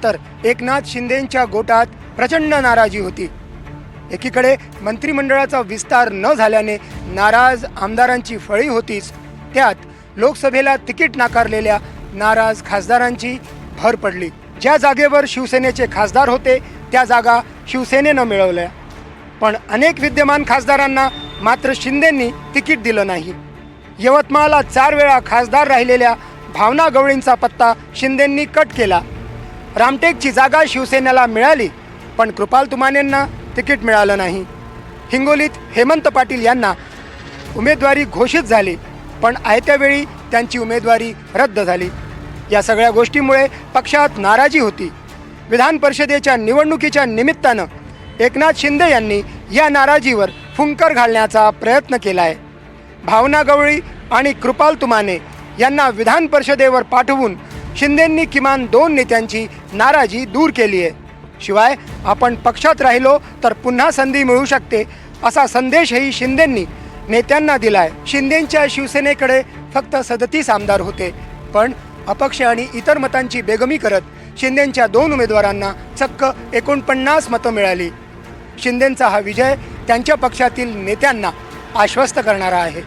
तर एकनाथ शिंदेंच्या गोटात प्रचंड नाराजी होती। एकीकडे मंत्रिमंडळाचा विस्तार न झाल्याने नाराज आमदारांची फळी होतीच, त्यात लोकसभेला तिकीट नाकारलेल्या नाराज खासदारांची भर पडली। ज्या जागेवर शिवसेनेचे खासदार होते त्या जागा शिवसेनेनं मिळवल्या, पण अनेक विद्यमान खासदारांना मात्र शिंदेंनी तिकीट दिलं नाही। यवतमाळला 4 वेळा खासदार राहिलेल्या भावना गवळींचा पत्ता शिंदेंनी कट केला। रामटेकची जागा शिवसेनेला मिळाली, पण कृपाल तुमानेंना तिकीट मिळालं नाही। हिंगोलीत हेमंत पाटील यांना उमेदवारी घोषित झाली, पण आयत्या वेळी त्यांची उमेदवारी रद्द झाली। या सगळ्या गोष्टीमुळे पक्षात नाराजी होती। विधान परिषदेच्या निवडणुकीच्या निमित्तानं एकनाथ शिंदे यांनी या नाराजीवर फुंकर घालण्याचा प्रयत्न केला आहे। भावना गवळी आणि कृपाल तुमाने यांना विधान परिषदेवर पाठवून शिंदेंनी किमान 2 नेत्यांची नाराजी दूर केली आहे। शिवाय आपण पक्षात राहिलो तर पुन्हा संधी मिळू शकते असा संदेशही शिंदेंनी नेत्यांना दिलाय। शिंदेंच्या शिवसेनेकडे फक्त 37 आमदार होते, पण अपक्ष आणि इतर मतांची बेगमी करत शिंदेंच्या 2 उमेदवारांना चक्क 49 मतं मिळाली। शिंदेंचा हा विजय त्यांच्या पक्षातील नेत्यांना आश्वस्त करणारा आहे।